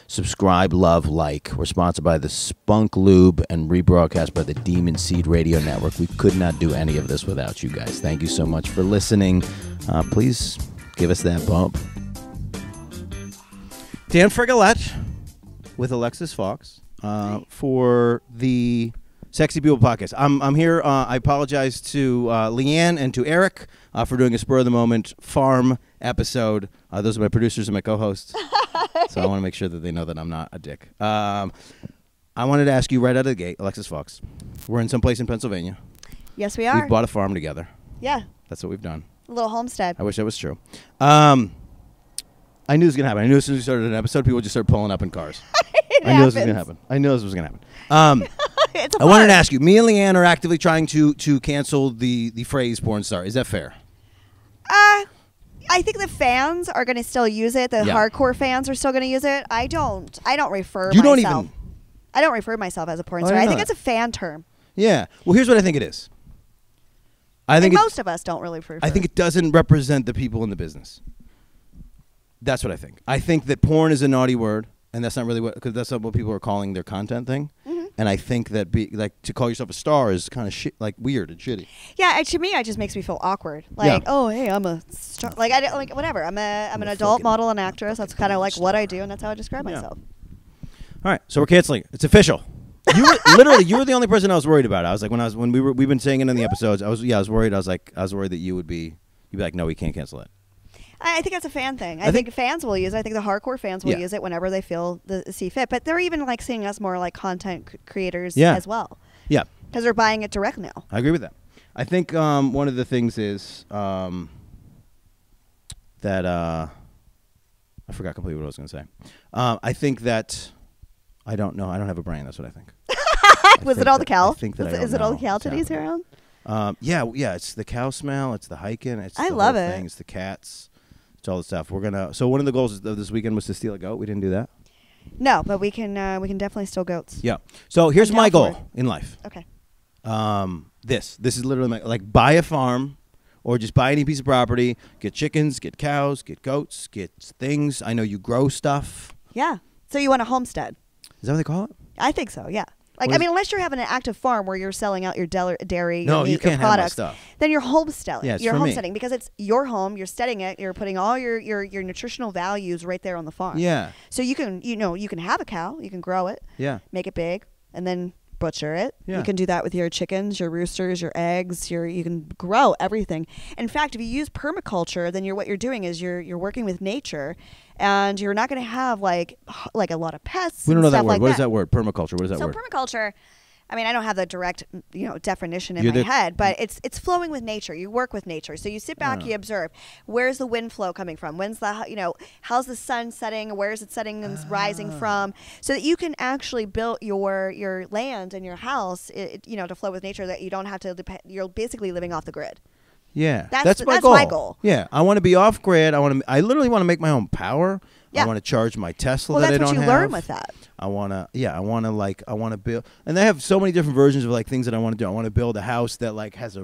subscribe, love, like. We're sponsored by the Spunk Lube and rebroadcast by the Demon Seed Radio Network. We could not do any of this without you guys. Thank you so much for listening. Please give us that bump. Dan Frigolette with Alexis Fawx for the Sexy People podcast. I'm here. I apologize to Leanne and to Eric for doing a spur-of-the-moment farm episode. Those are my producers and my co-hosts. So I want to make sure that they know that I'm not a dick. I wanted to ask you right out of the gate, Alexis Fawx. We're in some place in Pennsylvania. Yes, we are. We've bought a farm together. Yeah. That's what we've done. A little homestead. I wish that was true. I knew it was going to happen. I knew as soon as we started an episode, people would just start pulling up in cars. I knew this was going to happen. I knew this was going to happen. I wanted to ask you, me and Leanne are actively trying to cancel the phrase porn star. Is that fair? I think the fans are going to still use it. The hardcore fans are still going to use it. I don't refer you myself. Don't even. I don't refer myself as a porn star. I think it's a fan term. Yeah. Well, here's what I think it is. I think most of us don't really refer. I think it doesn't represent the people in the business. That's what I think. I think that porn is a naughty word, and that's not really because that's not what people are calling their content thing. Mm-hmm. And I think that to call yourself a star is kind of weird and shitty. Yeah, to me, it just makes me feel awkward. Like, oh, hey, I'm a star. Like, whatever. I'm an adult model and actress. That's kind of like what I do, and that's how I describe myself. All right, so we're canceling. It's official. You were you were the only person I was worried about. I was like we've been saying it in the episodes. I was worried. I was worried that you'd be like, no, we can't cancel it. I think that's a fan thing. I think fans will use it. I think the hardcore fans will use it whenever they see fit. But they're even like seeing us more like content creators as well. Yeah. Because they're buying it direct now. I agree with that. I think one of the things is that I forgot completely what I was going to say. I think that I don't know. I don't have a brain. That's what I think. Was it all the cow? Is it all the cow titties around? Yeah. It's the cow smell. It's the hiking. It's I the love whole it. thing. It's the cats. It's all the stuff. So one of the goals of this weekend was to steal a goat. We didn't do that. No, but we can definitely steal goats. Yeah. So here's my goal in life. Okay. This is literally buy a farm, or just buy any piece of property. Get chickens, get cows, get goats, get things. I know you grow stuff. Yeah. So you want a homestead? Is that what they call it? I think so. Yeah. Unless you're having an active farm where you're selling out your dairy, no, your you can't products, have my stuff. Then you're homesteading. Yeah, you're homesteading because it's your home. You're steading it. You're putting all your nutritional values right there on the farm. Yeah. So you can have a cow. You can grow it. Yeah. Make it big, and then butcher it. Yeah. You can do that with your chickens, your roosters, your eggs. You can grow everything. In fact, if you use permaculture, then what you're doing is you're working with nature. And you're not going to have like a lot of pests. We don't know that word. Like what is that word? Permaculture. What is that word? So permaculture, I don't have the direct definition in my head, but it's flowing with nature. You work with nature. So you sit back, you observe. Where's the wind flow coming from? When's how's the sun setting? Where is it setting and rising from? So that you can actually build your land and your house, to flow with nature. That you don't have to depend. You're basically living off the grid. Yeah, that's my goal. Yeah, I want to be off grid. I literally want to make my own power. Yeah. I want to charge my Tesla that I don't have. Well, that's what you learn with that. I want to build, and they have so many different versions of things that I want to do. I want to build a house that has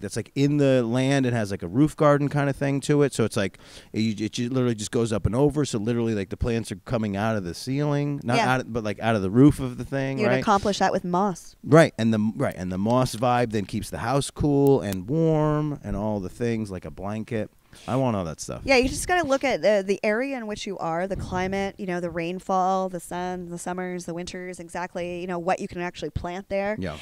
that's in the land and has a roof garden kind of thing to it. So it's it literally just goes up and over. So literally the plants are coming out of the ceiling, out of the roof of the thing. You can accomplish that with moss. Right, and the moss vibe then keeps the house cool and warm and all the things like a blanket. I want all that stuff. Yeah, you just got to look at the area in which you are, the climate, the rainfall, the sun, the summers, the winters, exactly, what you can actually plant there. Yeah.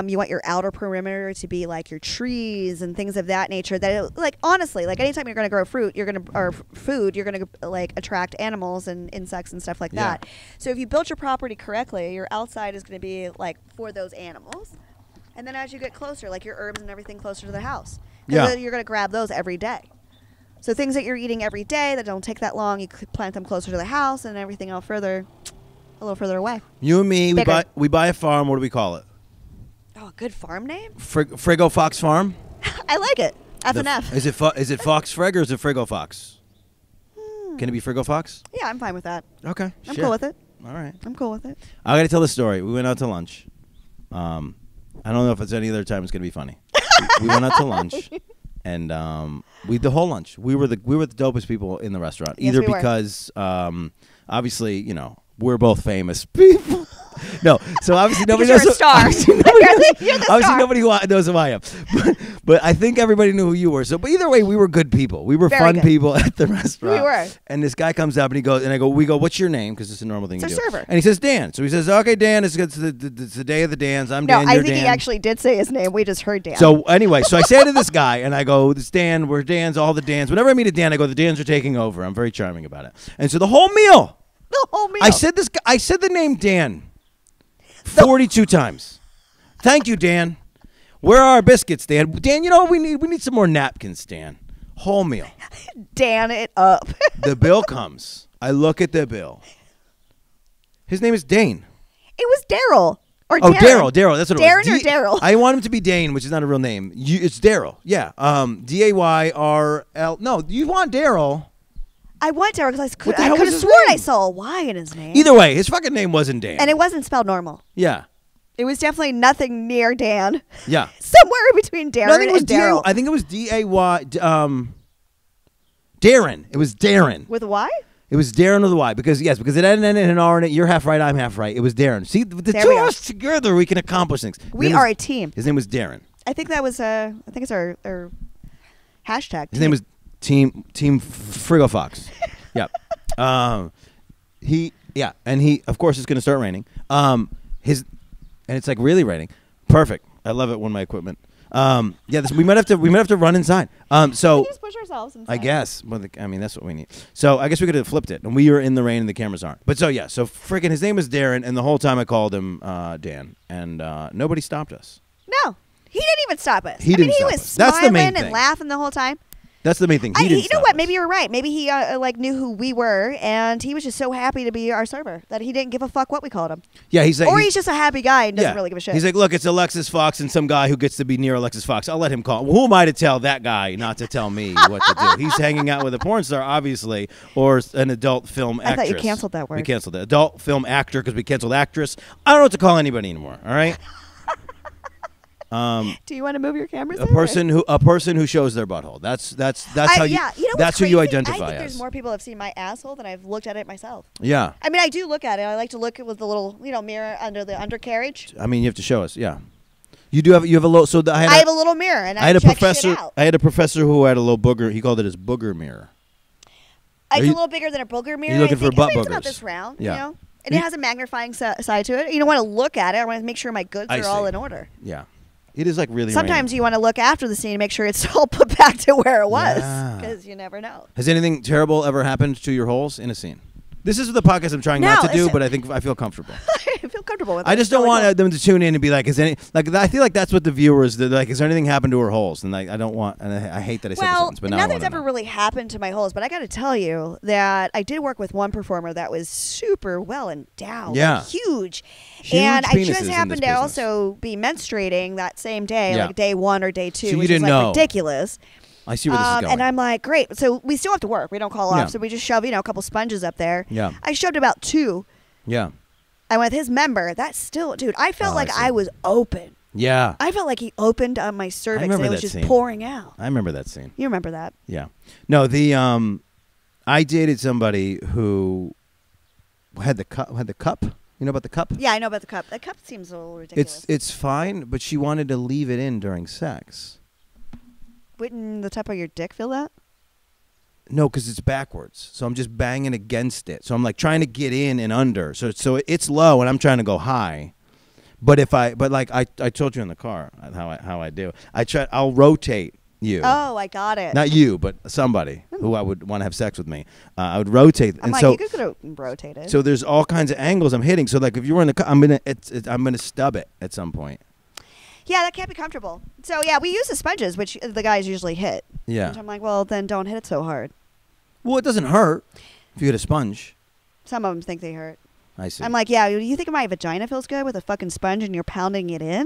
You want your outer perimeter to be like your trees and things of that nature. That honestly, anytime you're going to grow food, you're going to attract animals and insects and stuff like that. So if you built your property correctly, your outside is going to be for those animals. And then as you get closer, your herbs and everything closer to the house. Because you're going to grab those every day. So things that you're eating every day that don't take that long, you could plant them closer to the house, and everything else a little further away. You and me, we buy a farm. What do we call it? Oh, a good farm name? Frigo Fox Farm. I like it. F&F. Is it Fox Frig or is it Frigo Fox? Can it be Frigo Fox? Yeah, I'm fine with that. Okay, I'm cool with it. All right, I'm cool with it. I got to tell the story. We went out to lunch. I don't know if it's any other time it's gonna be funny. we went out to lunch. And the whole lunch, we were the dopest people in the restaurant. Yes, Either because obviously, we're both famous people. No, so obviously nobody knows. You're a star. Obviously nobody who knows who I am. But I think everybody knew who you were. So, but either way, we were good people. We were fun people at the restaurant. We were. And this guy comes up and he goes, we go, what's your name? Because it's a normal thing to do. It's our server. And he says Dan. So he says, okay, Dan, it's the day of the Dans. I'm Dan. No, I you're think Dan. he actually did say his name. We just heard Dan. So anyway, so I say to this guy, and I go, this Dan, we're Dans, all the Dans. Whenever I meet a Dan, I go, the Dans are taking over. I'm very charming about it. And so the whole meal. I said the name Dan 42 times. Thank you, Dan. Where are our biscuits, Dan? Dan, you know what we need? We need some more napkins, Dan. Whole meal. Dan it up. The bill comes. I look at the bill. His name is Dane. It was Daryl. Or oh, Darren. Daryl. That's what it Darren was. or Daryl? I want him to be Dane, which is not a real name. It's Daryl. Yeah. Dayrl. No, you want Daryl. I want Daryl because I could hell have was his sworn I name? saw a Y in his name. Either way, his fucking name wasn't Dan. And it wasn't spelled normal. Yeah. It was definitely nothing near Dan. Yeah. Somewhere in between Darren No, I think it was and Daryl. I think it was D-A-Y. Darren. It was Darren. With a Y? It was Darren with a Y because it ended in an R in it. You're half right. I'm half right. It was Darren. See, the two of us together, we can accomplish things. We are a team. His name was Darren. I think that was I think it's our hashtag. His name was Team Frigolette. Yeah. And he of course it's going to start raining. And it's like really raining. Perfect. I love it when my equipment. We might have to run inside. So we just push ourselves inside. I guess. Well, I mean that's what we need. So I guess we could have flipped it, and we were in the rain, and the cameras aren't. But so freaking his name was Darren, and the whole time I called him Dan, and nobody stopped us. No, he didn't even stop us. He was smiling That's the main thing. and laughing the whole time. That's the main thing. You know what? Maybe you're right. Maybe he knew who we were, and he was just so happy to be our server that he didn't give a fuck what we called him. Yeah, he's just a happy guy and doesn't really give a shit. He's like, look, it's Alexis Fawx and some guy who gets to be near Alexis Fawx. I'll let him call. Well, who am I to tell that guy not to tell me what to do? He's hanging out with a porn star, obviously, or an adult film actress. I thought you canceled that word. We canceled it. Adult film actor because we canceled actress. I don't know what to call anybody anymore. All right. Do you want to move your cameras? A person who shows their butthole. That's how you. Yeah, you know that's who you identify I think as. there's more people have seen my asshole than I've looked at it myself. Yeah. I mean, I do look at it. I like to look with the little mirror under the undercarriage. I mean, you have to show us. Yeah. You have a little. So I have a little mirror, and I had a check professor. Shit out. I had a professor who had a little booger. He called it his booger mirror. It's a little bigger than a booger mirror. You're looking for butt boogers. It's about this round, yeah. you know? And it has a magnifying side to it. You don't want to look at it. I want to make sure my goods are all in order. Yeah. It is like really Sometimes random. you want to look after the scene and make sure it's all put back to where it was. Because you never know. Has anything terrible ever happened to your holes in a scene? This is the podcast I'm trying not to do, but I feel comfortable. I feel comfortable with it. I just don't want them to tune in and be like, I feel like that's what the viewers, they're like, is there anything happened to her holes? And I don't want, and I hate that I said the sentence, but now nothing's ever really happened to my holes, but I got to tell you that I did work with one performer that was super well endowed. Yeah. Huge. And I just happened to business. also be menstruating that same day, Yeah. like day 1 or day 2, so which is like ridiculous. I see where this is going. And I'm like, great. So we still have to work. We don't call off. So we just shove, a couple sponges up there. Yeah. I shoved about 2. Yeah. And with his member, that's still, dude, I felt like I was open. Yeah. I felt like he opened on my cervix and it was just pouring out. I remember that scene. You remember that? Yeah. No, I dated somebody who had the cup. You know about the cup? Yeah, I know about the cup. The cup seems a little ridiculous. It's fine, but she wanted to leave it in during sex. Wouldn't the top of your dick feel that? No, because it's backwards. So I'm just banging against it. So I'm like trying to get in and under. So it's low and I'm trying to go high. But I told you in the car how I do. I'll rotate you. Oh, I got it. Not you, but somebody who I would want to have sex with me. I would rotate. I'm like, you could have rotated. So there's all kinds of angles I'm hitting. So like if you were in the car, I'm gonna stub it at some point. Yeah, that can't be comfortable. So, yeah, we use the sponges, which the guys usually hit. Yeah. Which I'm like, well, then don't hit it so hard. Well, it doesn't hurt if you hit a sponge. Some of them think they hurt. I see. I'm like, yeah, you think my vagina feels good with a fucking sponge and you're pounding it in?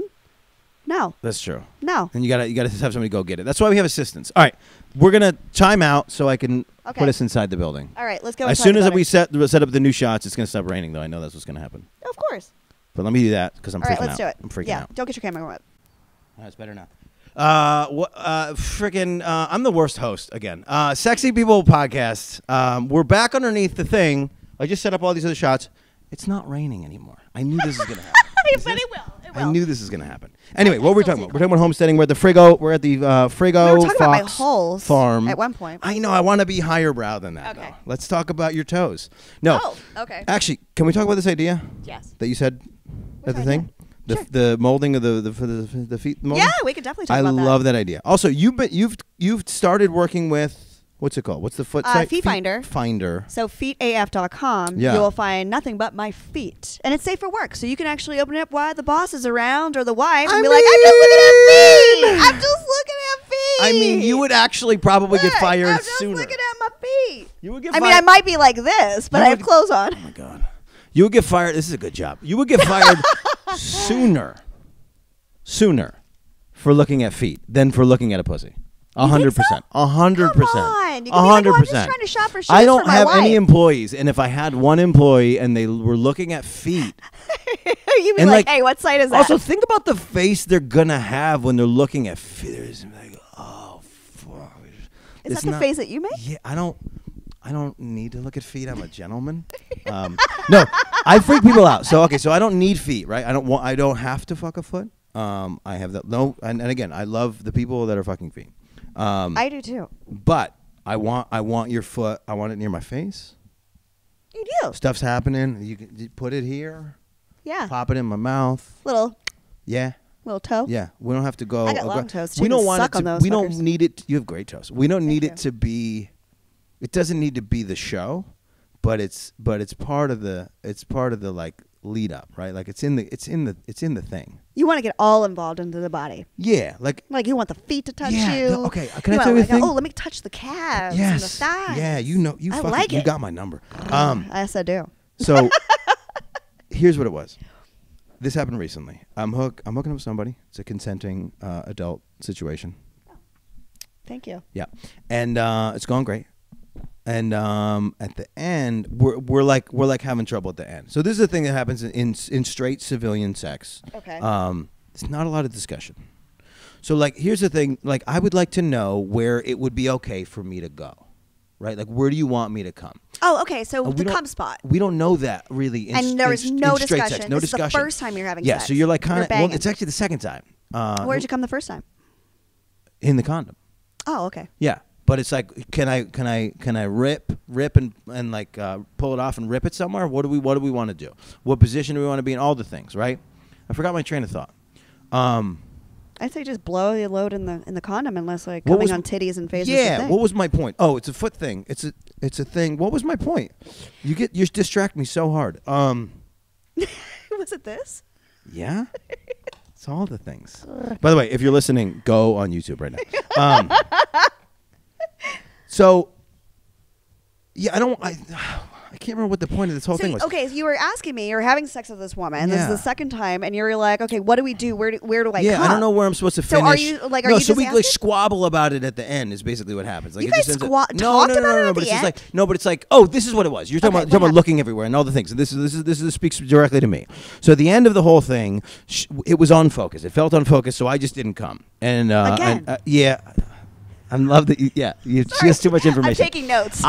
No. That's true. No. And you gotta have somebody go get it. That's why we have assistants. All right, we're gonna time out so I can put us inside the building. All right, let's go. As soon as we set up the new shots, it's gonna stop raining. Though I know that's what's gonna happen. Of course. But let me do that because I'm freaking out. All right, let's do it. I'm freaking out. Don't get your camera wet. That's better now. I'm the worst host again. Sexy People Podcast. We're back underneath the thing. I just set up all these other shots, It's not raining anymore. I knew this was gonna happen. But it will. It will. I knew this was gonna happen. Anyway, what were we talking about? We're talking about homesteading. We're at the Frigo. We're at the Frigo we were talking about my Fawx holes farm at one point. I know. I want to be higher brow than that. Okay. Though. Let's talk about your toes. No. Oh, okay. Actually, can we talk about this idea? Yes. That you said at the idea? thing? Sure. The molding of the feet molding? Yeah, we could definitely talk about that. I love that idea. Also, you've started working with, what's it called? What's the foot site? FeetFinder. FeetFinder. So feetaf.com, Yeah. you will find nothing but my feet. And it's safe for work. So you can actually open it up while the boss is around or the wife and be like, I'm just looking at feet. I'm just looking at feet. I mean, you would actually probably get fired I'm just sooner. looking at my feet. You would get I fired. mean, I might be like this, but I have clothes on. Oh, my God. You would get fired. This is a good job. You would get fired sooner for looking at feet than for looking at a pussy. 100%. 100%. Come on. You can be like, oh, I'm just trying to shop for shoes I don't for my have wife. any employees, and if I had one employee and they were looking at feet, You'd be and like, hey, what site is that? Also, think about the face they're gonna have when they're looking at feet. They're just like, oh, fuck. Is that the face that you make? Yeah, I don't need to look at feet. I'm a gentleman. No, I freak people out. So okay, so I don't need feet, right? I don't have to fuck a foot. I have that. No, and again, I love the people that are fucking feet. I do too. But I want your foot. I want it near my face. You do. Stuff's happening. You can put it here. Yeah. Pop it in my mouth. Little toe. Yeah. We don't have to go. I got long toes too. We don't You want suck it on to. those We don't fuckers. need it. You have great toes. We don't need Thank it to be. It doesn't need to be the show, but it's part of the like lead up, right? Like it's in the thing. You want to get all involved into the body. Yeah, like you want the feet to touch yeah, you. Okay, can I tell you a thing? Oh, let me touch the calves and the thighs. Yeah, you I like you it. got my number. Yes, I do. So here's what it was. This happened recently. I'm hooking up with somebody. It's a consenting adult situation. Thank you. Yeah, and it's going great. And at the end, we're like having trouble at the end. So this is the thing that happens in straight civilian sex. Okay. It's not a lot of discussion. So like, here's the thing. Like, I would like to know where it would be okay for me to go, right? Like, where do you want me to come? Oh, okay. So the cum spot. We don't know that really. And there was no straight discussion. Sex. No this discussion. is the first time you're having sex. sex. So you're like kind of. Well, banging. it's actually the second time. Where'd you come the first time? In the condom. Oh, okay. Yeah. But it's like, can I rip and like pull it off and rip it somewhere? What do we want to do? What position do we want to be in? All the things, right? I forgot my train of thought. I'd say just blow the load in the condom, unless like coming on titties and faces. Yeah. What was my point? Oh, it's a foot thing. It's a thing. What was my point? You distract me so hard. Was it this? Yeah. It's all the things. By the way, if you're listening, go on YouTube right now. So, yeah, I can't remember what the point of this whole thing was. Okay, so you were asking me, you're having sex with this woman. Yeah. This is the second time, and you're like, okay, what do we do? Where do I Yeah, come? I don't know where I'm supposed to finish. So are you like, no, you so just we asking? like squabble about it at the end is basically what happens. Like, You it guys just ends up- talked about it at but the it's just end? like no, but it's like, oh, this is what it was. You're talking Okay, about looking everywhere and all the things. And this speaks directly to me. So at the end of the whole thing, it was unfocused. It felt unfocused, so I just didn't come. And Again. yeah. I love that. She has too much information. I'm taking notes.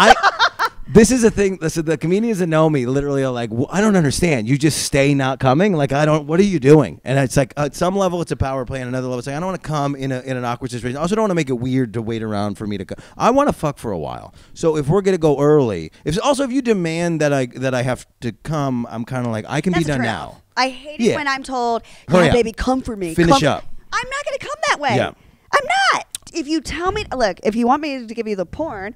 This is a thing. Listen, the comedians that know me literally are like, I don't understand. You just stay not coming. Like, what are you doing? And it's like, at some level, it's a power play. And another level, it's like, I don't want to come in an awkward situation. I also don't want to make it weird to wait around for me to come. I want to fuck for a while. So if we're going to go early, if you demand that I have to come, I'm kind of like, I can be done now. I hate it when I'm told, Hurry up. baby, come for me. Finish up. I'm not going to come that way. Yeah. I'm not. If you tell me, look, if you want me to give you the porn,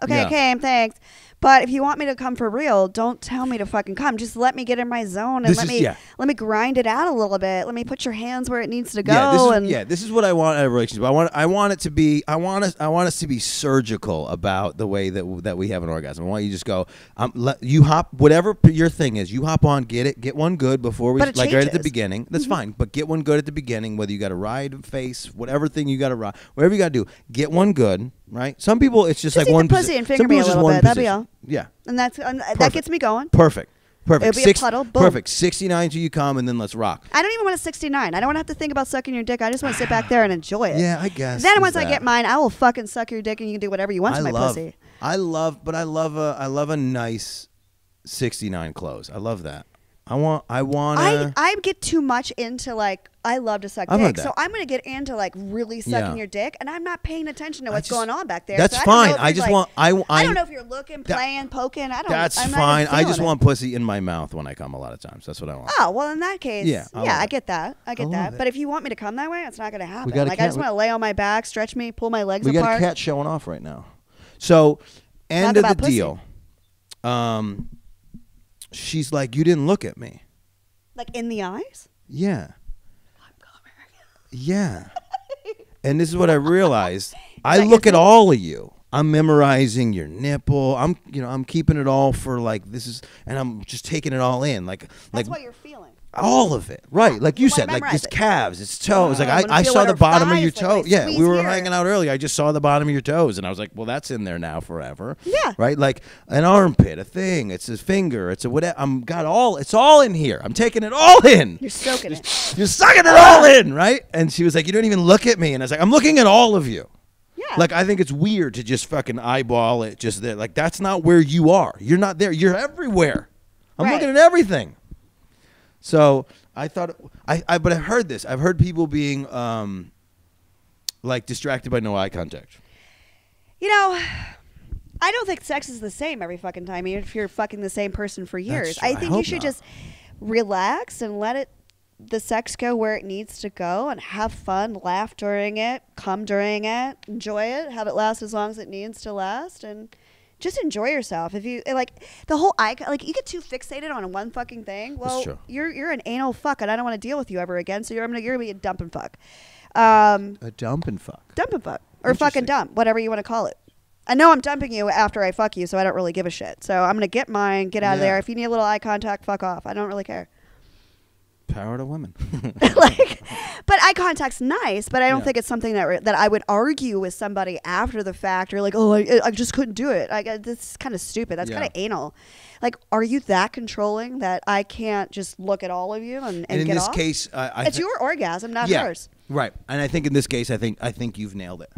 okay, thanks. But if you want me to come for real, don't tell me to fucking come. Just let me get in my zone and let me grind it out a little bit. Let me put your hands where it needs to go. This is what I want out of a relationship. I want it to be. I want us to be surgical about the way that we have an orgasm. I want you to just go. You hop whatever your thing is. You hop on, get one good before we right at the beginning. That's fine, but get one good at the beginning. Whether you got to ride face, whatever thing you got to ride, whatever you got to do, get one good. Right? Some people, it's just like eat one the pussy and finger me a little bit. That'd be all. Yeah. And that gets me going. Perfect. It'll be a puddle. Boom. Perfect. 69 till you come, and then let's rock. I don't even want a 69. I don't want to have to think about sucking your dick. I just want to sit back there and enjoy it. Yeah, I guess. Then once I get mine, I will fucking suck your dick, and you can do whatever you want to my pussy. I love a nice 69 clothes. I love that. I get too much into like I love to suck dick, so I'm gonna get into like really sucking your dick, and I'm not paying attention to what's going on back there. That's so fine. I don't know if you're looking, playing, poking. That's fine. I just want pussy in my mouth when I come a lot of times. That's what I want. Oh well, in that case, I get that. I get that. But if you want me to come that way, it's not gonna happen. Like I just want to lay on my back, stretch me, pull my legs apart. We got a cat showing off right now. So end of the deal. She's like, you didn't look at me. Like in the eyes? Yeah. I'm coming. Yeah. And this is what I realized. I look at all of you. I'm memorizing your nipple. I'm keeping it all for like and I'm just taking it all in. That's what you're feeling. All of it, right? Like you said, like it's calves, it's toes. Like I saw the bottom of your toe. Yeah, we were hanging out earlier. I just saw the bottom of your toes, and I was like, well, that's in there now forever. Yeah. Right, like an armpit, a thing. It's a finger. It's a whatever. It's all in here. I'm taking it all in. You're soaking it. You're sucking it all in, right? And she was like, you don't even look at me, and I was like, I'm looking at all of you. Yeah. Like I think it's weird to just fucking eyeball it just there. Like that's not where you are. You're not there. You're everywhere. I'm looking at everything. So I thought, but I've heard this. I've heard people being like distracted by no eye contact. You know, I don't think sex is the same every fucking time, even if you're fucking the same person for years. I think you should just relax and let the sex go where it needs to go and have fun, laugh during it, come during it, enjoy it, have it last as long as it needs to last, and just enjoy yourself. If you like the whole you get too fixated on one fucking thing. Well, you're an anal fuck, and I don't want to deal with you ever again. So you're gonna be a dump and fuck. A dump and fuck. Dump and fuck, or fucking dump, whatever you want to call it. I know I'm dumping you after I fuck you, so I don't really give a shit. So I'm gonna get mine, get out of there. If you need a little eye contact, fuck off. I don't really care. Power to women. But eye contact's nice, but I don't think it's something that I would argue with somebody after the fact, or like, oh, I just couldn't do it. This is kind of stupid. That's kind of anal. Like, are you that controlling that I can't just look at all of you and get off? And in this case, it's your orgasm, not hers. Right. And I think in this case, I think you've nailed it.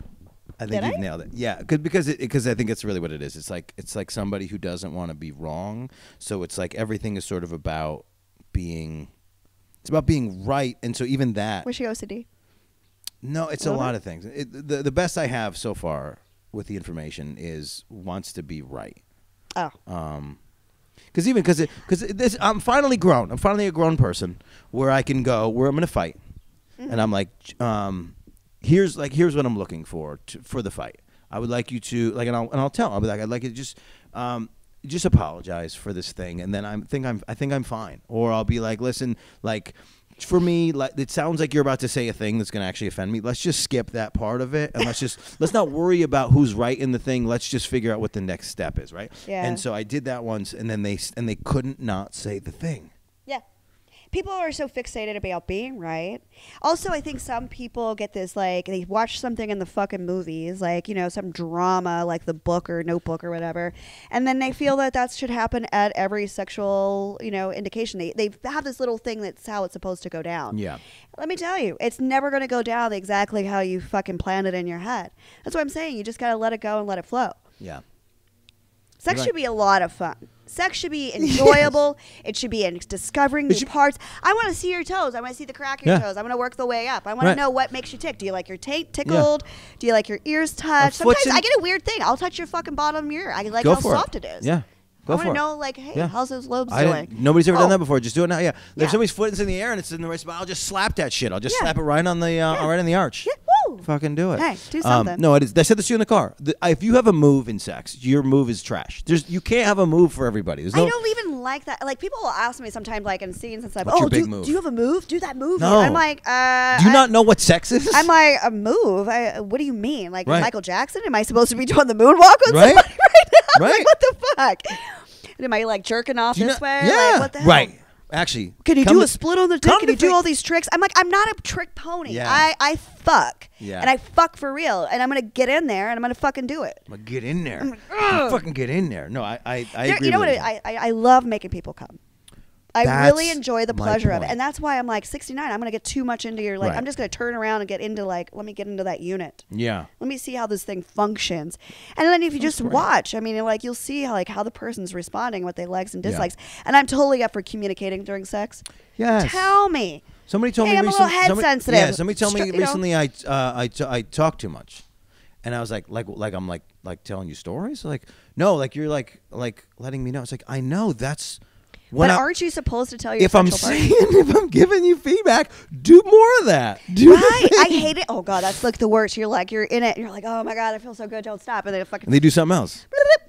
I think you've nailed it. Yeah, because I think it's really what it is. It's like somebody who doesn't want to be wrong. So it's like everything is sort of about being. It's about being right, and so even that. Was she OCD? No, it's a lot of things. The best I have so far with the information is wants to be right. Oh. Because I'm finally grown. I'm finally a grown person where I can go where I'm going to fight, and I'm like, here's what I'm looking for the fight. I would like you to and I'll tell. I'll be like, I'd like you to just apologize for this thing, and then I think I'm fine. Or I'll be like, listen, like for me, like it sounds like you're about to say a thing that's going to actually offend me. Let's just skip that part of it, and let's not worry about who's right in the thing. Let's just figure out what the next step is, right? Yeah. And so I did that once, and then they couldn't not say the thing. Yeah. People are so fixated about being right. Also, I think some people get this, like, they watch something in the fucking movies, like, you know, some drama, like The Book or Notebook or whatever, and then they feel that should happen at every sexual, you know, indication. They have this little thing that's how it's supposed to go down. Yeah. Let me tell you, it's never going to go down exactly how you fucking planned it in your head. That's what I'm saying. You just got to let it go and let it flow. Yeah. Sex should be a lot of fun. Sex should be enjoyable. It should be discovering new parts. I want to see your toes. I want to see the crack of your toes. I want to work the way up. I want to know what makes you tick. Do you like your taint tickled? Do you like your ears touched? Sometimes I get a weird thing. I'll touch your fucking bottom of your ear. I like how soft it is. Yeah. I want to know, like, hey, how's those lobes doing? Nobody's ever done that before. Just do it now. Yeah. If somebody's foot is in the air and it's in the right spot, I'll just slap that shit. I'll just slap it right on the right in the arch. Yeah. Woo. Fucking do it. Hey, do something. No, it is. I said this to you in the car. If you have a move in sex, your move is trash. You can't have a move for everybody. I don't even like that. Like, people will ask me sometimes, like, in scenes and stuff, what's your big move? Do you have a move? Do that move. No. I'm like, do you not know what sex is? I'm like, a move? What do you mean? Like, Michael Jackson? Am I supposed to be doing the moonwalk with somebody right now? Like, what the fuck? Am I like jerking off this way? Yeah. Like, what the hell? Right. Actually, can you do a split on the dick? Can you do all these tricks? I'm like, I'm not a trick pony. Yeah. I fuck. Yeah. And I fuck for real. And I'm going to get in there and I'm going to fucking do it. I'm going to get in there. Fucking get in there. No, I agree. You know what? I love making people come. I really enjoy the pleasure of it. And that's why I'm like 69. I'm going to get too much into your, like, I'm just going to turn around and get into, like, let me get into that unit. Yeah. Let me see how this thing functions. And then if you just watch, I mean, like, you'll see how, like, how the person's responding, what they likes and dislikes. Yeah. And I'm totally up for communicating during sex. Yes. Tell me. Somebody told me I'm recently. a little head sensitive. Yeah, somebody told me recently I talk too much. And I was like I'm like telling you stories? Like, no, like you're like letting me know. It's like, I know that's... But aren't you supposed to tell your if I'm giving you feedback, do more of that. I hate it. Oh God, that's like the worst. You're in it. And you're like, oh my God, I feel so good. Don't stop. And they do something else.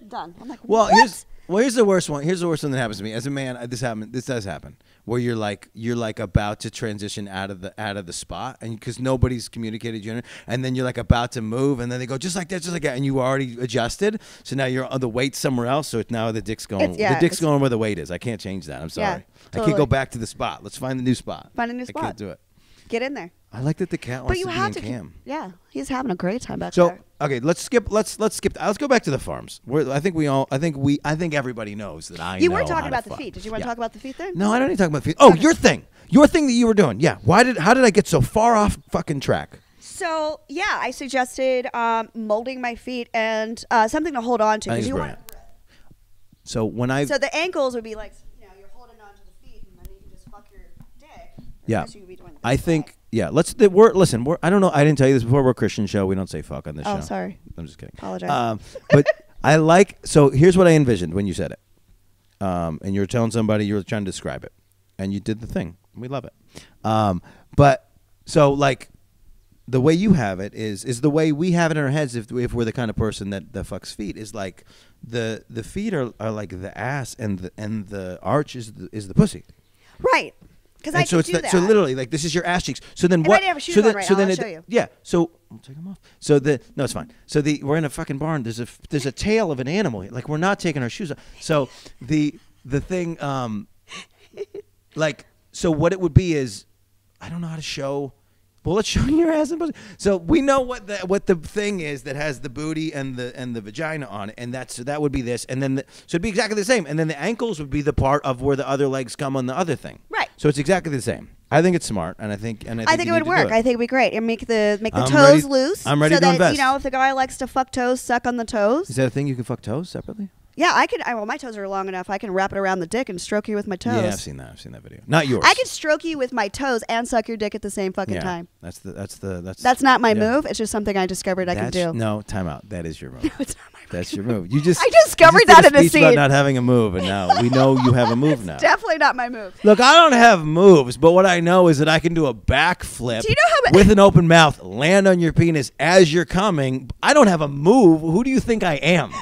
Done. I'm like, well, what? Here's the worst one. Here's the worst one that happens to me as a man. This does happen. Where you're like about to transition out of the spot, and because nobody's communicated you, and then you're like about to move, and then they go just like that, and you already adjusted, so now you're on the weight somewhere else. So it's now the dick's going. The dick's going where the weight is. I can't change that. I'm sorry. Yeah, totally. I can't go back to the spot. Let's find a new spot. Find a new spot. I can't do it. Get in there. I like that the cat wants to be in Cam. Yeah, he's having a great time back there. So okay, let's skip. Let's go back to the farms. I think everybody knows that I. You were talking about the feet. Did you want to talk about the feet then? No, I don't need to talk about the feet. Oh, your thing that you were doing. Yeah. How did I get so far off fucking track? So yeah, I suggested molding my feet and something to hold on to. So the ankles would be like, you're holding on to the feet, and then you can just fuck your dick. Yeah. I think. Yeah, listen. I don't know. I didn't tell you this before. We're a Christian show. We don't say fuck on this show. Oh, sorry. I'm just kidding. Apologize. But I like. So here's what I envisioned when you said it. And you were telling somebody, you were trying to describe it, and you did the thing. We love it. But so like, the way you have it is the way we have it in our heads. If we're the kind of person that fucks feet, is like the feet are like the ass, and the arch is the pussy. Right. Because I can do that. So literally, like, this is your ass cheeks. So then and what? I have a shoes on right now. I'll show you. Yeah. So I'll take them off. So no, it's fine. So we're in a fucking barn. There's a tail of an animal. Like, we're not taking our shoes off. So the thing, like, so what it would be is, I don't know how to show. Well, let's show your ass and pussy. So we know what the thing is that has the booty and the vagina on it, and that would be this, and then so it'd be exactly the same, and then the ankles would be the part of where the other legs come on the other thing. Right. So it's exactly the same. I think it's smart, and I think it would work. I think it'd be great. And make the toes loose. I'm ready to invest. So that if the guy likes to fuck toes, suck on the toes. Is that a thing? You can fuck toes separately? Yeah, I can. Well, my toes are long enough. I can wrap it around the dick and stroke you with my toes. Yeah, I've seen that video. Not yours. I can stroke you with my toes and suck your dick at the same fucking time. That's not my move. It's just something I discovered I can do. No, time out. That is your move. No, it's not my move. That's your move. I discovered that in a scene about not having a move, and now we know you have a move now. Definitely not my move. Look, I don't have moves, but what I know is that I can do a backflip with an open mouth, land on your penis as you're coming. I don't have a move. Who do you think I am?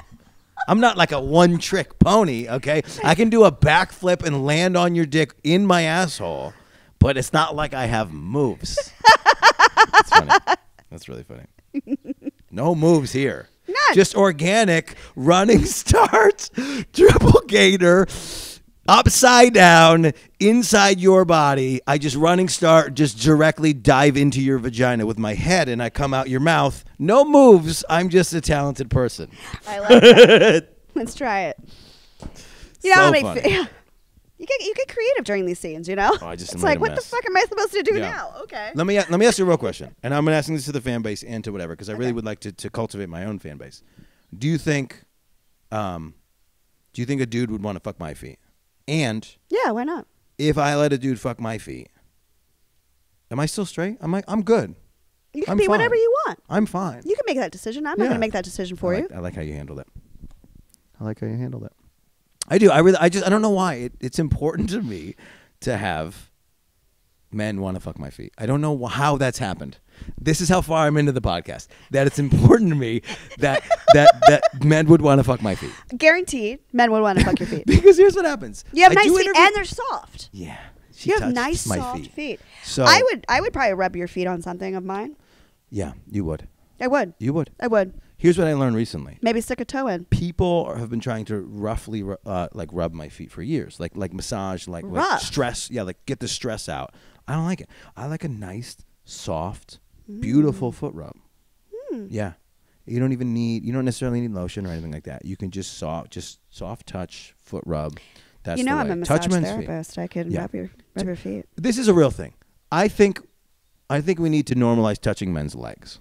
I'm not like a one-trick pony, okay? I can do a backflip and land on your dick in my asshole, but it's not like I have moves. That's funny. That's really funny. No moves here. None. Just organic running start, triple gator, upside down, inside your body. I just running start, just directly dive into your vagina with my head, and I come out your mouth. No moves. I'm just a talented person. I like that. Let's try it. Funny. You get creative during these scenes, Oh, it's like, what the fuck am I supposed to do now? Okay. Let me ask you a real question, and I'm asking this to the fan base and to whatever, because I really would like to cultivate my own fan base. Do you think a dude would want to fuck my feet? And yeah, why not? If I let a dude fuck my feet, am I still straight? I'm good. You can be fine. Whatever you want. I'm fine. You can make that decision. I'm not going to make that decision for you. I like how you handled it. I do. I don't know why. It's important to me to have men want to fuck my feet. I don't know how that's happened. This is how far I'm into the podcast. That it's important to me that men would want to fuck my feet. Guaranteed, men would want to fuck your feet. Because here's what happens. You have nice feet, and they're soft. Yeah. You have nice, soft feet. So I would probably rub your feet on something of mine. Yeah, you would. I would. You would. I would. Here's what I learned recently. Maybe stick a toe in. People have been trying to roughly like rub my feet for years, like massage, like stress. Yeah, like get the stress out. I don't like it. I like a nice, soft, beautiful foot rub. Yeah, you don't necessarily need lotion or anything like that. You can just soft touch foot rub. That's you know, the I'm way. a massage Touch men's therapist. I can rub your feet. This is a real thing. I think we need to normalize touching men's legs.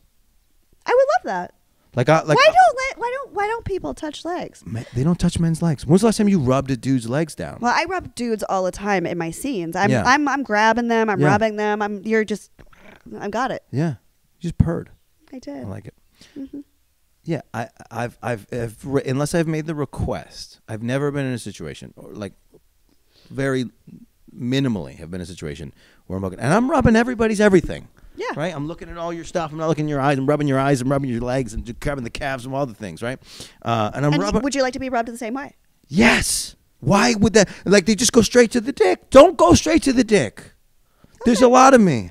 I would love that. Why don't people touch legs? They don't touch men's legs. When's the last time you rubbed a dude's legs down? Well, I rub dudes all the time in my scenes. I'm grabbing them. I'm rubbing them. I've got it. Yeah, you just purred. I did. I like it. Mm-hmm. Yeah, I've unless I've made the request, I've never been in a situation, or like very minimally have been in a situation where I'm looking, and I'm rubbing everybody's everything. Yeah. Right? I'm looking at all your stuff. I'm not looking in your eyes. I'm rubbing your eyes. I'm rubbing your legs and grabbing the calves and all the things, right? And rubbing. Would you like to be rubbed the same way? Yes. Why would that? Like, they just go straight to the dick. Don't go straight to the dick. Okay. There's a lot of me.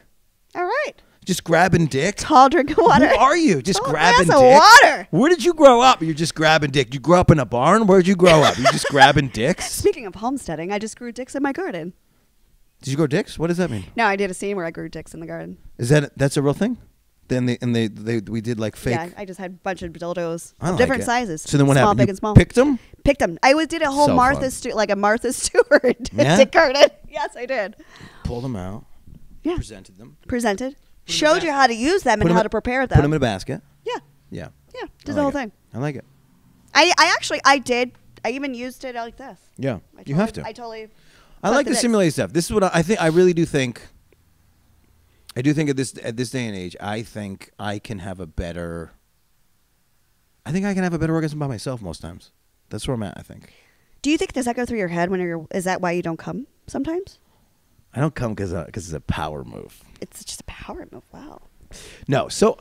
All right. Just grabbing dick. Tall drink of water. Who are you? Just grabbing dick. Water. Where did you grow up? You're just grabbing dick. You grew up in a barn? Where'd you grow up? You're just grabbing dicks? Speaking of homesteading, I just grew dicks in my garden. Did you grow dicks? What does that mean? No, I did a scene where I grew dicks in the garden. That's a real thing? Then we did like fake. Yeah, I just had a bunch of dildos of like different sizes. So then what small, happened? Big, You and small. Picked them? Picked them. I did a whole So Martha Stewart dick garden. Yes, I did. Pulled them out. Yeah. Presented. Showed you how to use them and how to prepare them. Put them in a basket. Yeah. Yeah. Yeah. Did the whole thing. I like it. I did. I even used it like this. Yeah. You have to. I like the simulated stuff. This is what I think. I really do think. I do think at this day and age, I think I can have a better. I think I can have a better orgasm by myself most times. That's where I'm at. I think. Do you think does that go through your head when you're? Is that why you don't come sometimes? I don't come because it's a power move. It's just a power move. Wow. No, so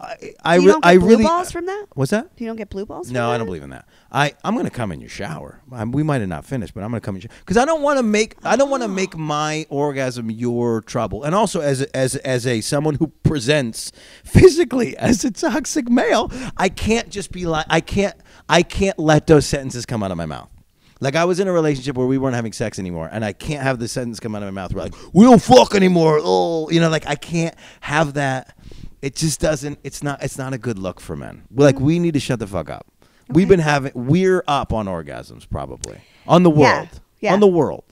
I you don't get blue really balls from that. What's that? You don't get blue balls. No, I don't believe in that. I'm gonna come in your shower. We might have not finished, but I'm gonna come in your shower because I don't want to make my orgasm your trouble. And also, as a someone who presents physically as a toxic male, I can't just be like I can't let those sentences come out of my mouth. Like, I was in a relationship where we weren't having sex anymore, and I can't have the sentence come out of my mouth where like, we don't fuck anymore. Oh, like I can't have that. It just doesn't. It's not a good look for men. Like, we need to shut the fuck up. Okay. We're up on orgasms probably on the world. Yeah. On the world.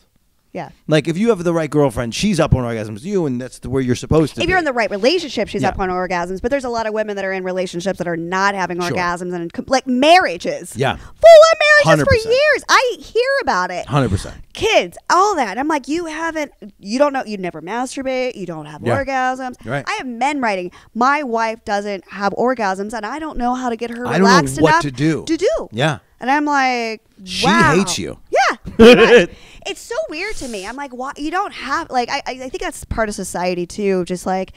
Yeah. Like, if you have the right girlfriend, she's up on orgasms, and that's where you're supposed to be. If you're in the right relationship, she's up on orgasms. But there's a lot of women that are in relationships that are not having orgasms, and like marriages. Yeah. Full-on marriages 100%. For years. I hear about it. 100%. Kids, all that. I'm like, you don't know, you never masturbate, you don't have orgasms. Right. I have men writing, my wife doesn't have orgasms, and I don't know how to get her relaxed enough. I don't know what to do. Yeah. And I'm like, wow. She hates you. Yeah. It's so weird to me. I'm like, why you don't have like I think that's part of society too. Just like,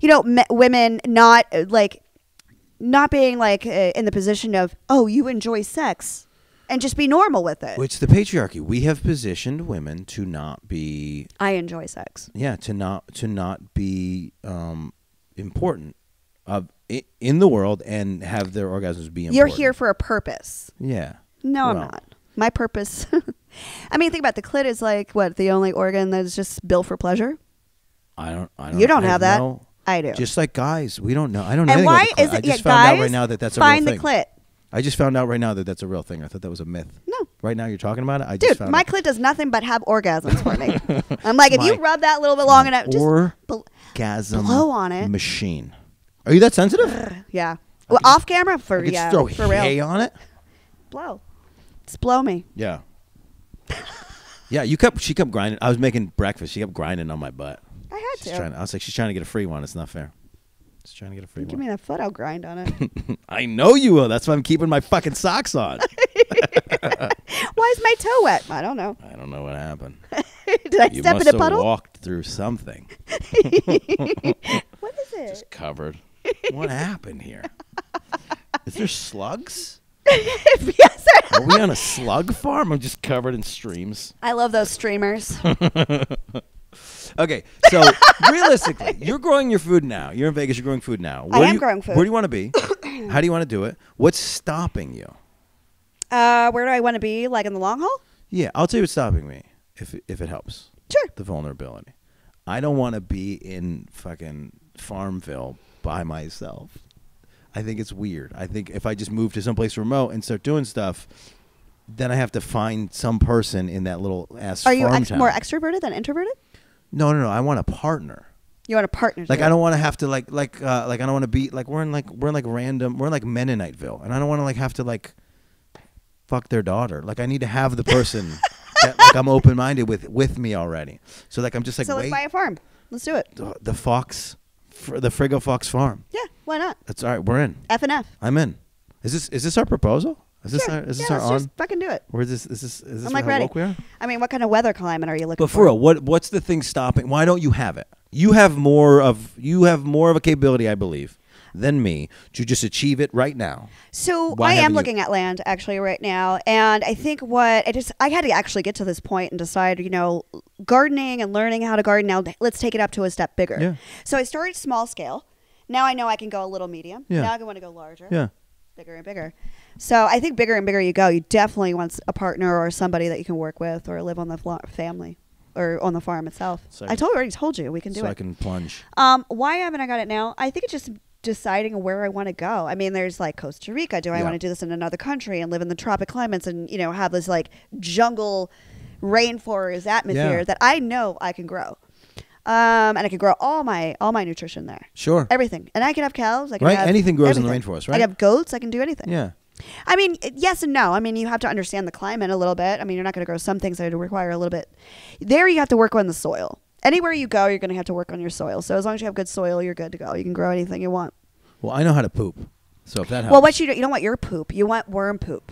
women not being like in the position of, oh, you enjoy sex, and just be normal with it. Which the patriarchy. We have positioned women to not be. I enjoy sex. Yeah, to not be important in the world and have their orgasms be important. You're here for a purpose. Yeah. No, I'm not. My purpose. I mean, think about it. The clit is like what, the only organ that's just built for pleasure. I don't. You don't have that. I do. Just like guys, we don't know. I don't know. And why is it? I just found out right now that that's a real thing. Find the clit. I just found out right now that that's a real thing. I thought that was a myth. No. Right now you're talking about it. Dude, my clit does nothing but have orgasms for me. I'm like, if you rub that a little bit long enough, just orgasm blow on it. Machine. Are you that sensitive? Yeah. Well, off camera for throw for real. hay on it. Blow. Just blow me. Yeah. Yeah. She kept grinding. I was making breakfast. She kept grinding on my butt. I had to. I was like, she's trying to get a free one. It's not fair. She's trying to get a free one. Give me that foot. I'll grind on it. I know you will. That's why I'm keeping my fucking socks on. Why is my toe wet? I don't know. I don't know what happened. Did I step in a puddle? You must have walked through something. What is it? Just covered. What happened here? Is there slugs? Yes. Are we on a slug farm? I'm just covered in streams. I love those streamers. Okay, so realistically, you're growing your food now. You're in Vegas. You're growing food now. I am growing food. Where do you want to be? How do you want to do it? What's stopping you? Where do I want to be? Like in the long haul? Yeah, I'll tell you what's stopping me if it helps. Sure. The vulnerability. I don't want to be in fucking Farmville by myself. I think it's weird. I think if I just move to someplace remote and start doing stuff, then I have to find some person in that little ass Are you farm town. more extroverted than introverted? No. I want a partner. You want a partner? Like I don't want to have to like I don't want to be like we're in like Mennoniteville, and I don't want to like have to like fuck their daughter. Like I need to have the person that like I'm open minded with me already. So like I'm just like, so let's buy a farm. Let's do it. The Fawx, the Frigolette farm. Yeah, why not? That's all right. We're in. F and F. I'm in. Is this our proposal? Is this our let's on? just fucking do it. Or is this I'm like how ready. woke we are? I mean, what kind of weather climate are you looking But for real, what's the thing stopping? Why don't you have it? You have more of a capability, I believe, than me to just achieve it right now. So I am looking at land actually right now, and I think I had to actually get to this point and decide, gardening and learning how to garden. Now let's take it up to a step bigger. Yeah. So I started small scale. Now I know I can go a little medium. Yeah. Now I want to go larger. Yeah. Bigger and bigger. So I think bigger and bigger you go, you definitely want a partner or somebody that you can work with or live on the family or on the farm itself. So I already told you we can do it. So I can plunge. Why haven't I got it now? I think it's just deciding where I want to go. I mean, there's like Costa Rica. Do I want to do this in another country and live in the tropic climates and, have this like jungle rainforest atmosphere that I know I can grow. And I can grow all my nutrition there. Sure. Everything. And I can have cows. I can right? have anything grows everything. in the rainforest, right? I can have goats. I can do anything. Yeah. I mean, yes and no. I mean, you have to understand the climate a little bit. I mean, you're not going to grow some things that require a little bit. There you have to work on the soil. Anywhere you go, you're going to have to work on your soil. So as long as you have good soil, you're good to go. You can grow anything you want. Well, I know how to poop. So if that helps. Well, what you don't want your poop. You want worm poop.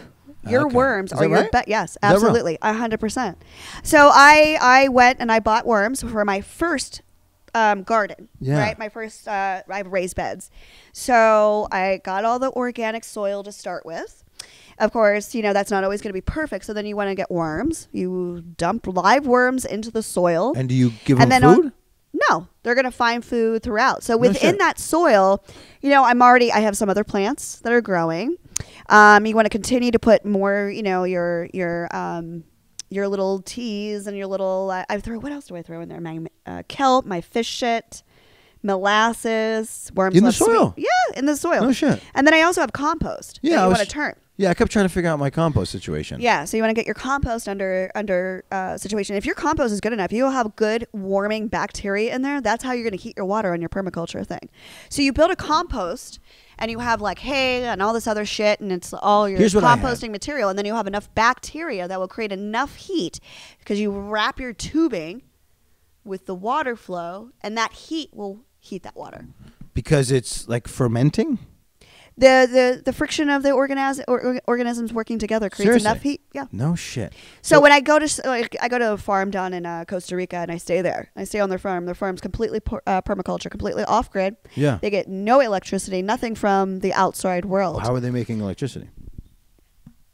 Your worms are your best. Yes, absolutely. 100%. So I went and I bought worms for my first garden, right? My first, I have raised beds. So I got all the organic soil to start with. Of course, that's not always going to be perfect. So then you want to get worms. You dump live worms into the soil. And do you give them food? No, they're going to find food throughout. So within that soil, I have some other plants that are growing. You want to continue to put more, your little teas and your little, what else do I throw in there? My kelp, my fish shit, molasses, worms. In the soil? Yeah, in the soil. No shit. And then I also have compost. Yeah. That you want to turn. Yeah, I kept trying to figure out my compost situation. Yeah, so you want to get your compost under situation. If your compost is good enough, you'll have good warming bacteria in there. That's how you're going to heat your water on your permaculture thing. So you build a compost, and you have like hay and all this other shit, and it's all your composting material, and then you have enough bacteria that will create enough heat because you wrap your tubing with the water flow, and that heat will heat that water. Because it's like fermenting? The friction of the organisms working together creates enough heat. Yeah. No shit. So when I go to a farm down in Costa Rica and I stay there. I stay on their farm. Their farm's completely permaculture, completely off grid. Yeah. They get no electricity, nothing from the outside world. Well, how are they making electricity?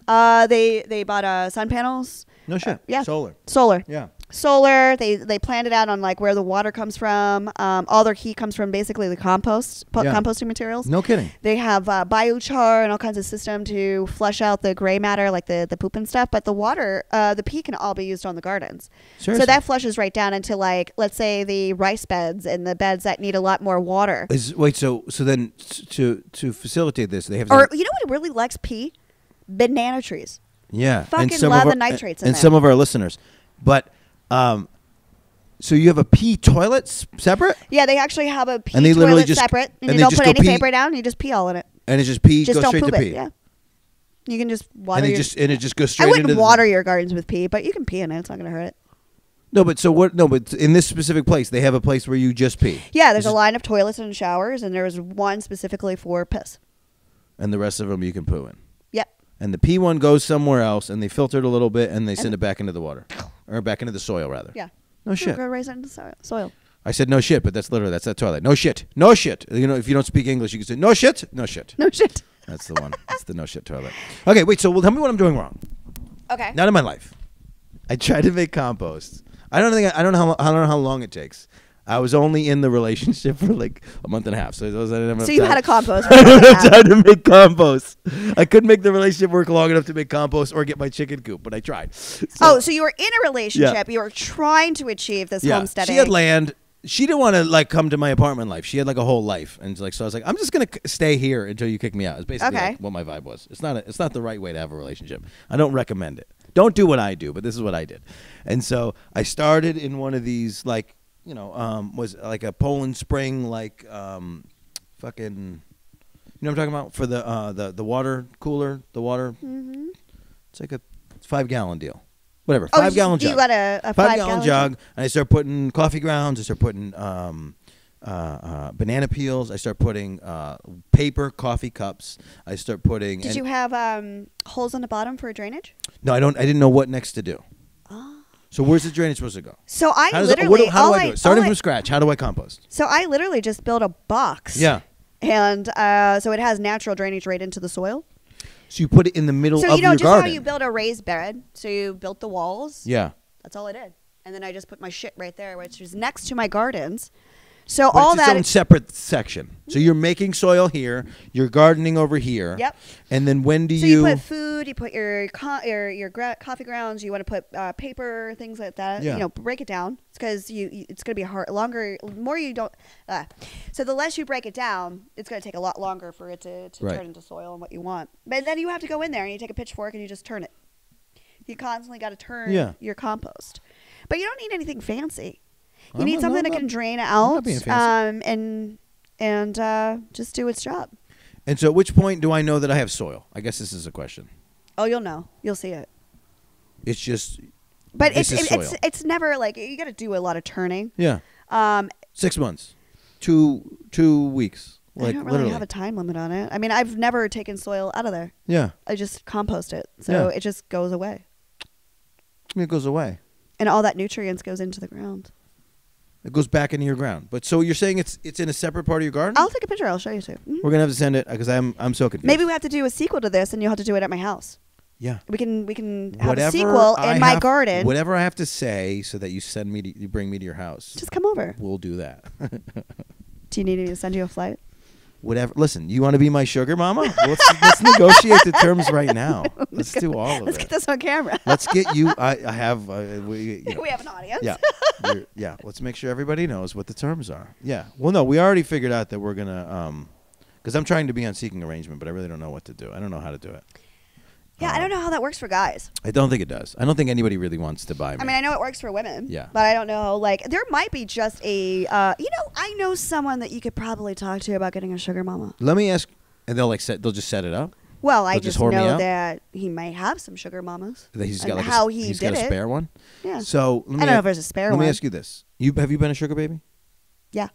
They bought sun panels. No shit. Yeah. Solar. Yeah. Solar. They planned it out on like where the water comes from. All their heat comes from basically the composting materials. No kidding. They have biochar and all kinds of system to flush out the gray matter, like the poop and stuff. But the water, the pee can all be used on the gardens. Seriously? So that flushes right down into like, let's say the rice beds and the beds that need a lot more water. So then to facilitate this, they have. Or you know what really likes pee? Banana trees. Yeah. Fucking love the nitrates in there. And some of our listeners, but. So you have a pee toilet separate? Yeah, they actually have a pee and they toilet just, separate, and you they don't just put any pee, paper down. You just pee all in it. And it's just pee. Just goes don't straight poop to it. pee. Yeah. You can just water. And it just goes straight into. I into. wouldn't water your gardens with pee, but you can pee in it. It's not going to hurt it. No, but so what? No, but in this specific place, they have a place where you just pee. Yeah, there's a line of toilets and showers, and there's one specifically for piss. And the rest of them you can poo in. Yep. And the pee one goes somewhere else, and they filter it a little bit, and they send it back into the water, or back into the soil rather. Yeah. No shit. Go right into the soil. I said no shit, but that's that toilet. No shit. No shit. If you don't speak English, you can say no shit. No shit. No shit. That's the one. That's the no shit toilet. Okay, wait. So tell me what I'm doing wrong. Okay. Not in my life. I tried to make compost. I don't know how long it takes. I was only in the relationship for like a month and a half, so you had a compost. I didn't have time to make compost. I couldn't make the relationship work long enough to make compost or get my chicken coop, but I tried. So you were in a relationship. Yeah. You were trying to achieve this homesteading. She had land. she didn't want to like come to my apartment life. She had like a whole life, and like so I was like, I'm just gonna stay here until you kick me out. It's basically like what my vibe was. It's not the right way to have a relationship. I don't recommend it. Don't do what I do, but this is what I did. And so I started in one of these like was like a Poland Spring like fucking what I'm talking about for the water cooler It's like a 5-gallon deal. Whatever, 5-gallon jug. You got a 5-gallon jug, and I start putting coffee grounds. I start putting banana peels. I start putting paper coffee cups. I start putting. Did you have holes on the bottom for drainage? No, I don't. I didn't know what next to do. Oh. So where's the drainage supposed to go? So I how literally. How do I do it? Starting from scratch. How do I compost? So I literally just built a box. Yeah. And so it has natural drainage right into the soil. So you put it in the middle of your garden. So just how you build a raised bed. So you built the walls. Yeah. That's all I did. And then I just put my shit right there, which is next to my gardens. So but all it's its own separate section. So you're making soil here. You're gardening over here. Yep. And then when do you? So you put food. You put your coffee grounds. You want to put paper, things like that. Yeah. Break it down. It's because it's going to be longer. More you don't. So the less you break it down, it's going to take a lot longer for it to turn into soil and what you want. But then you have to go in there and you take a pitchfork and you just turn it. You constantly got to turn your compost. But you don't need anything fancy. You need something that can drain out and just do its job. And so at which point do I know that I have soil? I guess this is a question. Oh, you'll know. You'll see it. It's just But it's never like you got to do a lot of turning. Yeah. 6 months. 2 weeks. Like, I don't really literally have a time limit on it. I mean, I've never taken soil out of there. Yeah. I just compost it. So it just goes away. I mean, it goes away. And all that nutrients goes into the ground. It goes back into your ground. But so you're saying it's in a separate part of your garden? I'll take a picture. I'll show you too. Mm-hmm. We're gonna have to send it because I'm so confused. Maybe we have to do a sequel to this, and you'll have to do it at my house. Yeah. We can have a sequel in my garden. Whatever I have to say, so that you bring me to your house. Just come over. We'll do that. Do you need me to send you a flight? Whatever. Listen, you want to be my sugar mama? Let's negotiate the terms right now. Let's do all of it. Let's get this on camera. Let's get you. I have. We have an audience. Yeah. Yeah. Let's make sure everybody knows what the terms are. Yeah. Well, no, we already figured out that we're gonna because I'm trying to be on seeking arrangement, but I really don't know what to do. I don't know how to do it. Yeah, I don't know how that works for guys. I don't think it does. I don't think anybody really wants to buy me. I mean, I know it works for women. Yeah. But I don't know. Like, there might be just a, I know someone that you could probably talk to about getting a sugar mama. Let me ask, and they'll just set it up? Well, I just know that he might have some sugar mamas. That he's got like he's got a spare one? Yeah. So, I don't know if there's a spare one. Let me ask you this. Have you been a sugar baby? Yeah.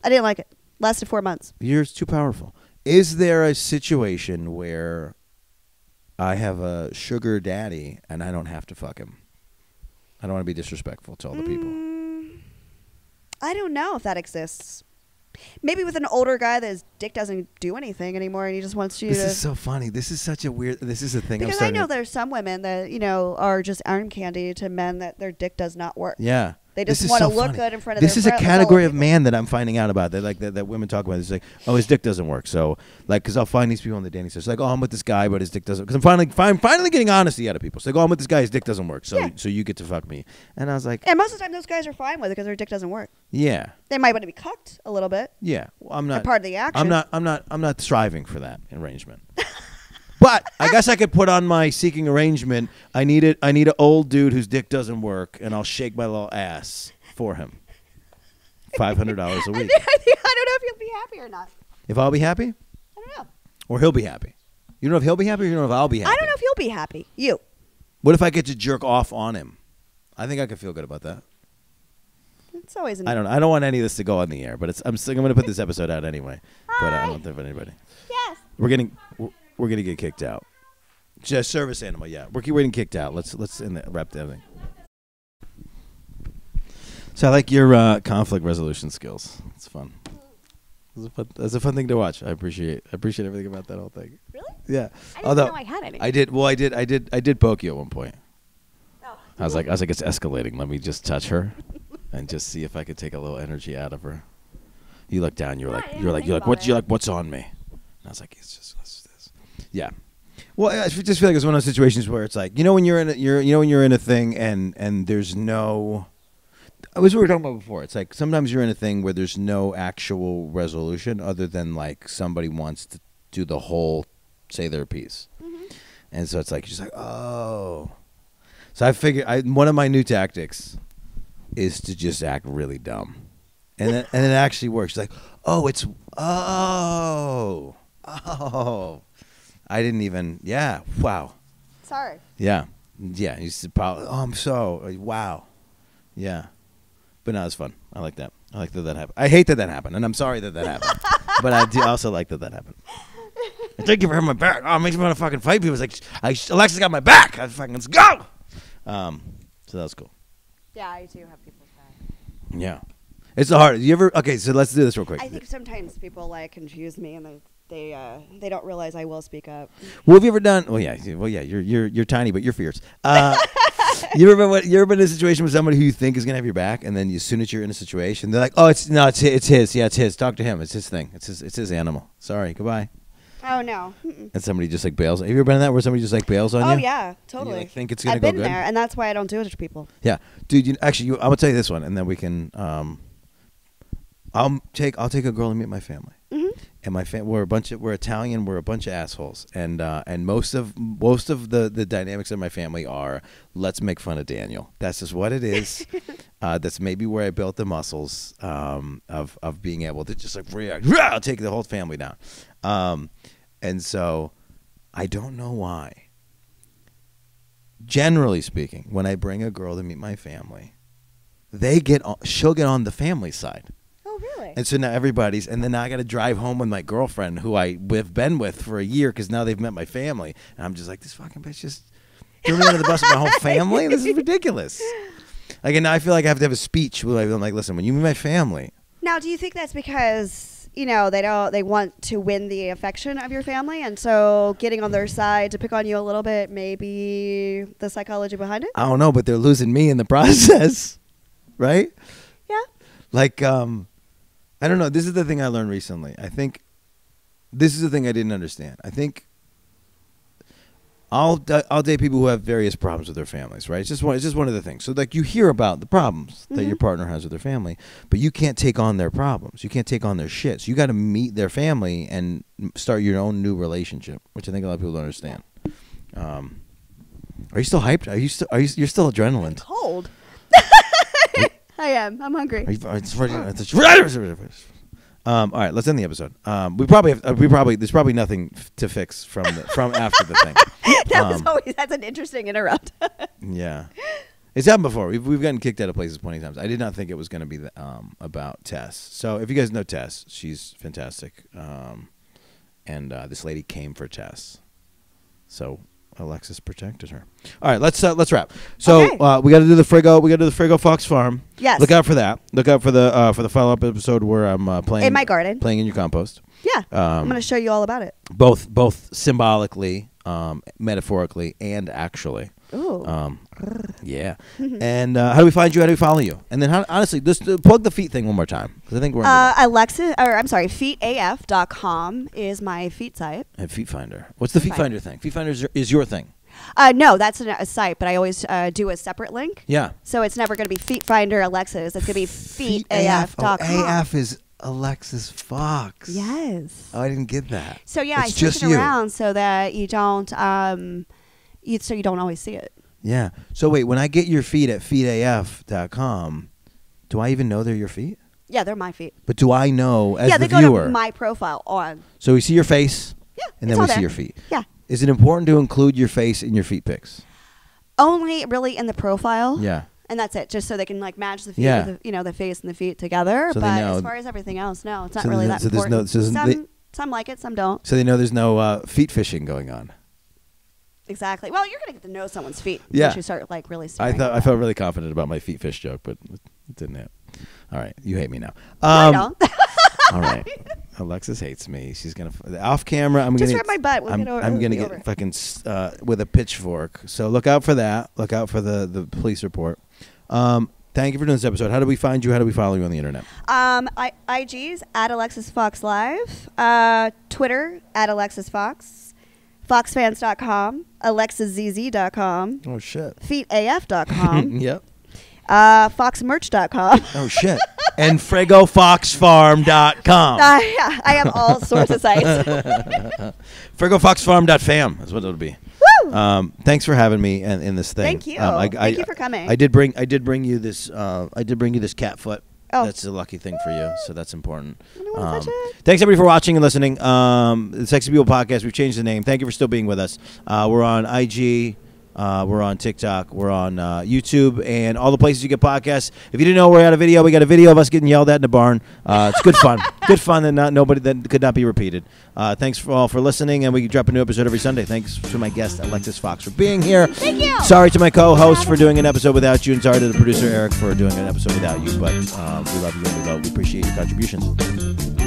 I didn't like it. Lasted 4 months. You're too powerful. Is there a situation where I have a sugar daddy and I don't have to fuck him? I don't want to be disrespectful to all the people. I don't know if that exists. Maybe with an older guy that his dick doesn't do anything anymore and he just wants you to... This is so funny. This is such a weird... This is a thing. Because I know there's some women that, are just arm candy to men that their dick does not work. Yeah. They just want to look good in front of This is a category of man that I'm finding out about. That women talk about. It's like, oh, his dick doesn't work. So, like, because I'll find these people on the dating site. It's like, oh, I'm with this guy, but his dick doesn't. Because I'm finally getting honesty out of people. So, like, oh, I'm with this guy, his dick doesn't work. So, so you get to fuck me. And I was like, and most of the time, those guys are fine with it because their dick doesn't work. Yeah. They might want to be cucked a little bit. Yeah. Well, I'm not. They're part of the action. I'm not striving for that arrangement. But I guess I could put on my seeking arrangement. I need an old dude whose dick doesn't work, and I'll shake my little ass for him. $500 a week. I don't know if he'll be happy or not. If I'll be happy? I don't know. Or he'll be happy? You know if he'll be happy or you know if I'll be happy? I don't know if he'll be happy. You. What if I get to jerk off on him? I think I could feel good about that. It's always I don't want any of this to go on the air, but I'm going to put this episode out anyway. But I don't think anybody. Yes. We're going to get kicked out. Just service animal, yeah. We're getting kicked out. Let's wrap the thing. So I like your conflict resolution skills. It's fun. It's a fun thing to watch. I appreciate everything about that whole thing. Really? Yeah. I didn't know I had any. I did poke you at one point. Oh. I was like, it's escalating. Let me just touch her, and just see if I could take a little energy out of her. You look down. You're like, what's on me? And I was like, it's just this. Yeah. Well, I just feel like it's one of those situations where it's like, when you're in a thing and there's no. It was what we were talking about before. It's like sometimes you're in a thing where there's no actual resolution other than like somebody wants to do the whole say their piece. And so it's like, she's like, oh. So I figured one of my new tactics is to just act really dumb. And it actually works. She's like, oh, I didn't even, yeah, wow. Sorry. Yeah. Yeah. You said, oh, I'm so, wow. Yeah. But no, it's fun. I like that. I like that happened. I hate that happened, and I'm sorry that happened. But I do also like that happened. Thank you for having my back. Oh, it makes me want to fucking fight people. It's like, Alexis got my back. Let's go. So that was cool. Yeah, I do have people's back. Yeah. It's the hardest. Okay, so let's do this real quick. I think sometimes people like confuse me and they don't realize I will speak up. Well, have you ever done? Well, yeah. You're tiny, but you're fierce. You ever been in a situation with somebody who you think is gonna have your back, and then as soon as you're in a situation, they're like, "Oh, it's his. Yeah, it's his. Talk to him. It's his thing. It's his animal. Sorry, goodbye." Oh no. And somebody just like bails. Have you ever been in that where somebody just like bails on you? Oh yeah, totally. And you, like, think it's gonna go good. I've been there, and that's why I don't do it to people. Yeah, dude. I'm gonna tell you this one, and then we can. I'll take a girl and meet my family. And we're Italian. We're a bunch of assholes, and most of the dynamics of my family are let's make fun of Daniel. That's just what it is. That's maybe where I built the muscles of being able to just like react. I'll take the whole family down, and so I don't know why. Generally speaking, when I bring a girl to meet my family, she'll get on the family side. Oh, really? And so now and then now I got to drive home with my girlfriend who have been with for a year because now they've met my family. And I'm just like, this fucking bitch just threw me under the bus with my whole family? This is ridiculous. Like, and now I feel like I have to have a speech where I'm like, listen, when you meet my family. Now, do you think that's because, they want to win the affection of your family, and so getting on their side to pick on you a little bit may be the psychology behind it? I don't know, but they're losing me in the process. Right? Yeah. Like, I don't know. This is the thing I learned recently. I think this is the thing I didn't understand. I think I'll date people who have various problems with their families, right? It's just one of the things. So like you hear about the problems that your partner has with their family, but you can't take on their problems. You can't take on their shit. So you got to meet their family and start your own new relationship, which I think a lot of people don't understand. Are you still hyped? You're still adrenaline? I'm cold. I am. I'm hungry. All right, let's end the episode. There's probably nothing to fix from after the thing. That's an interesting interrupt. Yeah, it's happened before. We've gotten kicked out of places plenty of times. I did not think it was going to be about Tess. So if you guys know Tess, she's fantastic. And this lady came for Tess, so Alexis protected her. All right, let's wrap. So okay. We got to do the Frigo Fawx Farm. Yes. Look out for that. Look out for the follow-up episode where I'm playing in my garden, playing in your compost. Yeah. I'm going to show you all about it. Both symbolically, metaphorically, and actually. Ooh. Yeah. And how do we find you? How do we follow you? And then honestly, just plug the feet thing one more time because I think we're FeetAF.com is my feet site. And FeetFinder. What's the FeetFinder thing? FeetFinder is your thing. No, that's a site, but I always do a separate link. Yeah. So it's never going to be FeetFinder Alexis. It's going to be FeetAF.com. AF is Alexis Fawx. Yes. Oh, I didn't get that. So yeah, I switch it around so that you don't so you don't always see it. Yeah. So wait, when I get your feet at feetaf.com, do I even know they're your feet? Yeah, they're my feet. But do I know as the they viewer? Go to my profile on. So we see your face. Yeah. And then we see your feet. Yeah. Is it important to include your face in your feet pics? Only really in the profile. Yeah. And that's it, just so they can like match the feet, with the face and the feet together. So but as far as everything else, no, it's not really that important. Some like it, some don't. So they know there's no feet fishing going on. Exactly. Well, you're gonna get to know someone's feet once you start like really. I felt really confident about my feet fish joke, but it didn't happen. All right, you hate me now. No, I don't. All right, Alexis hates me. She's gonna off camera. I'm just gonna rub my butt. I'm gonna get fucking with a pitchfork. So look out for that. Look out for the police report. Thank you for doing this episode. How do we find you? How do we follow you on the internet? IG's at AlexisFawx Live. Twitter at AlexisFawx. FoxFans.com. AlexisZZ.com. Oh shit. FeetAF.com. Yep. FoxMerch.com. Oh, shit. And FrigoFoxFarm.com. Yeah, I have all sorts of sites. FrigoFoxFarm.fam is what it'll be. Woo! Thanks for having me in this thing. Thank you. Thank you for coming. I did bring you this. I did bring you this cat foot. Oh. That's a lucky thing for you, so that's important. I don't want to touch it. Thanks, everybody, for watching and listening. The Sexy People Podcast, we've changed the name. Thank you for still being with us. We're on IG. We're on TikTok. We're on YouTube and all the places you get podcasts. If you didn't know we had a video, we got a video of us getting yelled at in the barn. It's good fun. Good fun that could not be repeated. Thanks all for listening, and we drop a new episode every Sunday. Thanks to my guest, Alexis Fawx, for being here. Thank you. Sorry to my co-host for doing an episode without you, and sorry to the producer, Eric, for doing an episode without you. But we love you and we appreciate your contributions.